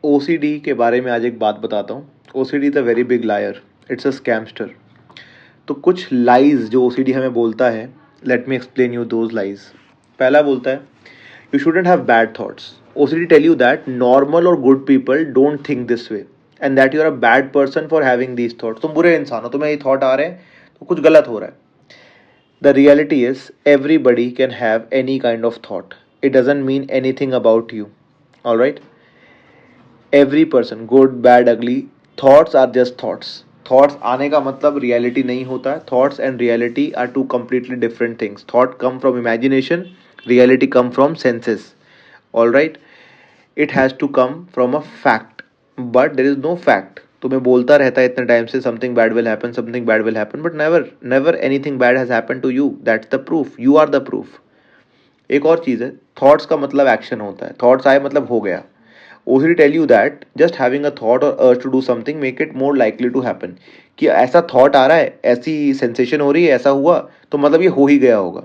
OCD के बारे में आज एक बात बताता हूँ. OCD is a very big liar. It's a scamster. तो कुछ लाइज जो ओसीडी हमें बोलता है, let me explain you those lies. पहला बोलता है you shouldn't have bad thoughts. OCD tell you that normal और good people don't think this way and that you are a bad person for having these thoughts. तुम बुरे इंसान हो, तुम्हें ये थॉट आ रहे हैं तो कुछ गलत हो रहा है. The reality is, everybody can have any kind of thought. It doesn't mean anything about you. Alright? Every person, good, bad, ugly, thoughts are just thoughts. Thoughts आने का मतलब reality नहीं होता है. Thoughts and reality are two completely different things. Thought come from imagination, reality come from senses. Alright? It has to come from a fact. But there is no fact. तुम्हें बोलता रहता है इतने टाइम से something bad will happen, something bad will happen, but never anything bad has happen to you. That's the proof. You are the proof. एक और चीज़ है, thoughts का मतलब एक्शन होता है. थॉट्स आए मतलब हो गया. OCD tell you that just having a thought और urge to do something make it more likely to happen. कि ऐसा थॉट आ रहा है, ऐसी सेंसेशन हो रही है, ऐसा हुआ तो मतलब ये हो ही गया होगा.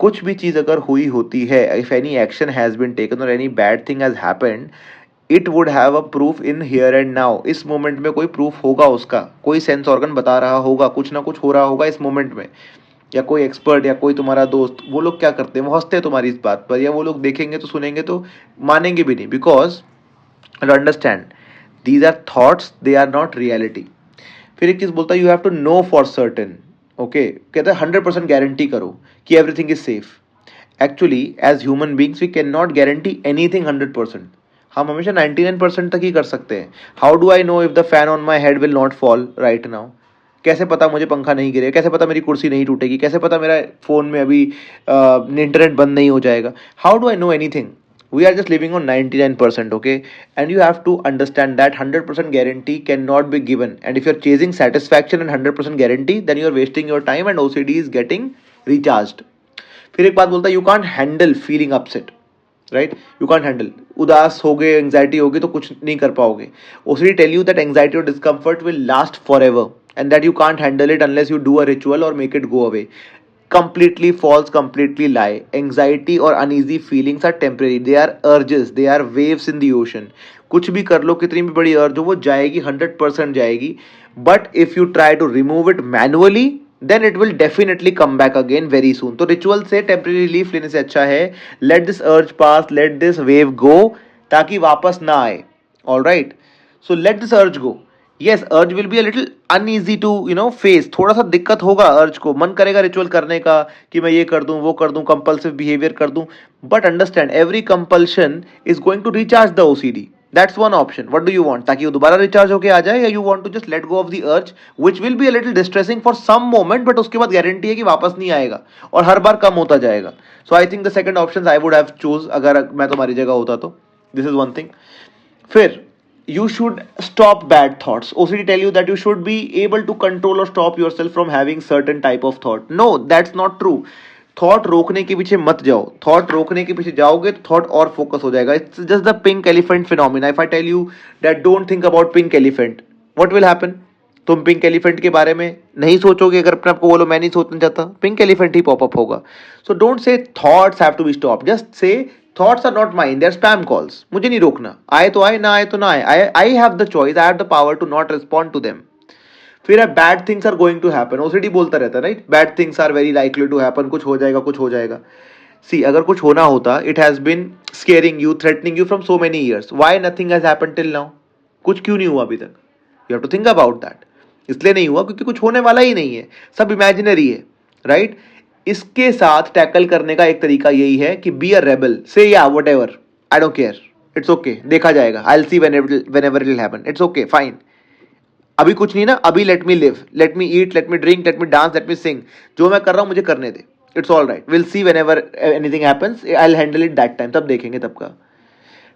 कुछ भी चीज़ अगर हुई होती है, if any action has been taken और any bad thing has happened, it would have a proof in here and now. इस मोमेंट में कोई प्रूफ होगा उसका, कोई सेंस ऑर्गन बता रहा होगा, कुछ ना कुछ हो रहा होगा इस मोमेंट में. या कोई एक्सपर्ट या कोई तुम्हारा दोस्त, वो लोग क्या करते हैं, वो हंसते हैं तुम्हारी इस बात पर, या वो लोग देखेंगे तो सुनेंगे तो मानेंगे भी नहीं. Because understand these are thoughts, they are not reality. फिर एक चीज़ बोलता है you have to know for certain. Okay, कहते हैं 100% गारंटी करो कि everything is safe. Actually as human beings we can not guarantee anything 100%. हम हमेशा 99% तक ही कर सकते हैं. How do I know if the fan on my head will not fall right now. कैसे पता मुझे पंखा नहीं गिरेगा, कैसे पता मेरी कुर्सी नहीं टूटेगी, कैसे पता मेरा फ़ोन में अभी इंटरनेट बंद नहीं हो जाएगा. How do I know anything. We are just living on 99%, okay? And you have to understand that 100% guarantee cannot be given. And if you're chasing satisfaction and 100% guarantee, then you're wasting your time and OCD is getting recharged. फिर एक बात बोलता है, you can't handle feeling upset. Right, you can't handle. उदास हो गए, anxiety होगी तो कुछ नहीं कर पाओगे. OCD tell you that anxiety और discomfort will last forever and that you can't handle it unless you do a ritual और make it go away. Completely false, completely lie. Anxiety or uneasy feelings are temporary. They are urges, they are waves in the ocean. कुछ भी कर लो, कितनी भी बड़ी अर्ज हो, वो जाएगी, 100% जाएगी. But if you try to remove it manually, then it will definitely come back again very soon. तो रिचुअल से टेम्परेरी रिलीफ लेने से अच्छा है let this urge pass, let this wave go, ताकि वापस ना आए. All right, so let this urge go. Yes, urge will be a little uneasy to face. थोड़ा सा दिक्कत होगा अर्ज को, मन करेगा रिचुअल करने का कि मैं ये कर दूं, वो कर दूं, कंपल्सिव बिहेवियर कर दूं. But understand every compulsion is going to recharge the OCD. That's one option. What do you want, ताकि वो दोबारा रिचार्ज होके आ जाए, या you want to just let go of the urge which will be a little distressing for some moment, but उसके बाद guarantee है कि वापस नहीं आएगा और हर बार कम होता जाएगा. So I think the second option I would have choose अगर मैं तुम्हारी जगह होता तो. This is one thing. फिर you should stop bad thoughts. OCD tell you that you should be able to control or stop yourself from having certain type of thought. No, that's not true. Thought रोकने के पीछे मत जाओ. Thought रोकने के पीछे जाओगे तो थॉट और फोकस हो जाएगा. It's just the pink elephant phenomena. If I tell you that don't think about pink elephant, what will happen. तुम पिंक एलिफेंट के बारे में नहीं सोचोगे. अगर अपने आपको बोलो मैं नहीं सोचना चाहता, पिंक एलिफेंट ही पॉपअप होगा. So don't say thoughts have to be stop. Just say thoughts are not mine, they are spam calls. मुझे नहीं रोकना. आए तो आए, ना आए तो ना आए. I have the choice, I have the power to not respond to them. फिर bad things are going to happen. ओसीडी बोलता रहता है right, bad things are very likely to happen. कुछ हो जाएगा, कुछ हो जाएगा. सी, अगर कुछ होना होता, it has been scaring you, threatening you from so many years. Why nothing has happened till now. कुछ क्यों नहीं हुआ अभी तक. You have to think about that. इसलिए नहीं हुआ क्योंकि कुछ होने वाला ही नहीं है, सब इमेजिनरी है. राइट, इसके साथ टैकल करने का एक तरीका यही है कि बी अ रेबल. से या whatever, I don't care, it's okay, देखा जाएगा, I will see whenever it will happen, it's okay, fine. अभी कुछ नहीं ना, अभी let me live, let me eat, let me drink, let me dance, let me sing. जो मैं कर रहा हूं मुझे करने दे, it's all right, will see whenever anything happens, I will handle it that time, तब देखेंगे तब का.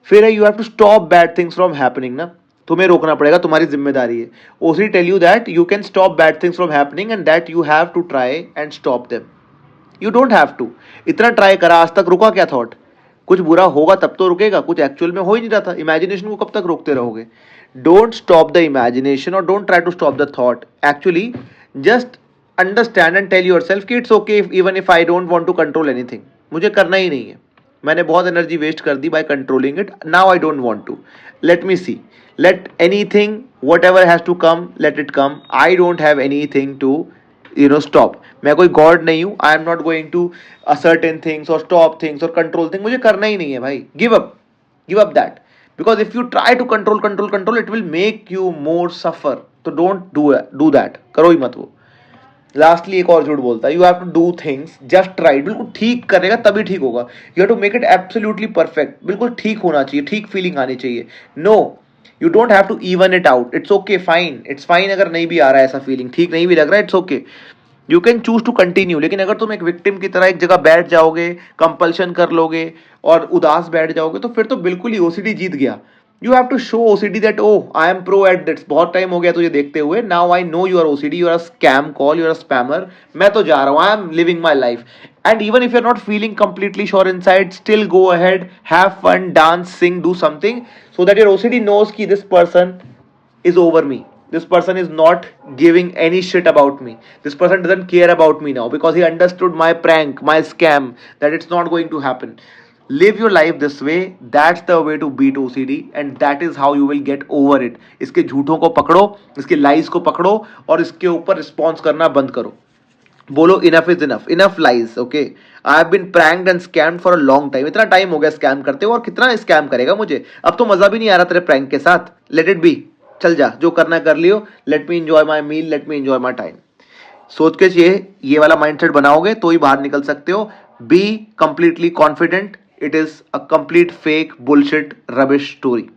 फिर you have to stop bad things from happening ना. तुम्हें रोकना पड़ेगा, तुम्हारी जिम्मेदारी है. OCD tell you that you can stop bad things from happening and that you have to try and stop them. You don't have to. इतना try करा, आज तक रुका क्या थॉट. कुछ बुरा होगा तब तो रुकेगा, कुछ एक्चुअल में हो ही नहीं रहा था. इमेजिनेशन को कब तक रोकते रहोगे. डोंट स्टॉप द इमेजिनेशन और don't try to stop the thought. Actually just understand and tell yourself कि it's okay even if I don't want to control anything. मुझे करना ही नहीं है, मैंने बहुत एनर्जी वेस्ट कर दी by controlling it, now I don't want to, let me see, let anything whatever has to come let it come, I don't have anything to stop. मैं कोई गॉड नहीं हूं, I am not going to certain things or stop things or control things, मुझे करना ही नहीं है भाई, give up that, because if you try to control it will make you more suffer, तो don't do that, करो ही मत वो. Lastly एक और झूठ बोलता है, you have to do things just right, बिल्कुल ठीक करेगा तभी ठीक होगा, you have to make it absolutely perfect, बिल्कुल ठीक होना चाहिए, ठीक फीलिंग आनी चाहिए. No, you don't have to even it out, it's okay, fine, it's fine अगर नहीं भी आ रहा है ऐसा फीलिंग, ठीक नहीं भी लग रहा है, it's okay, you can choose to continue. लेकिन अगर तुम एक विक्टिम की तरह एक जगह बैठ जाओगे, कंपल्शन कर लोगे और उदास बैठ जाओगे, तो फिर तो बिल्कुल ही ओसीडी जीत गया. You have to show OCD that oh I am pro at this, बहुत टाइम हो गया तुझे देखते हुए, now I know you are OCD, you are a scam call, you are a spammer, मैं तो जा रहा हूं, I am living my life. And even if you're not feeling completely sure inside, still go ahead, have fun, dance, sing, do something, so that your OCD knows कि this person is over me. This person is not giving any shit about me. This person doesn't care about me now because he understood my prank, my scam, that it's not going to happen. Live your life this way. That's the way to beat OCD, and that is how you will get over it. इसके झूठों को पकड़ो, इसके lies को पकड़ो और इसके ऊपर response करना बंद करो. बोलो enough is enough, enough lies, okay, I have been pranked and scammed for a long time, इतना टाइम हो गया स्कैम करते हो, और कितना स्कैम करेगा मुझे, अब तो मजा भी नहीं आ रहा तेरे प्रैंक के साथ, लेट इट बी, चल जा, जो करना कर लियो, let me enjoy my meal, let me enjoy my time. सोच के ये वाला माइंडसेट बनाओगे तो ही बाहर निकल सकते हो. Be completely confident, it is a complete fake bullshit rubbish story.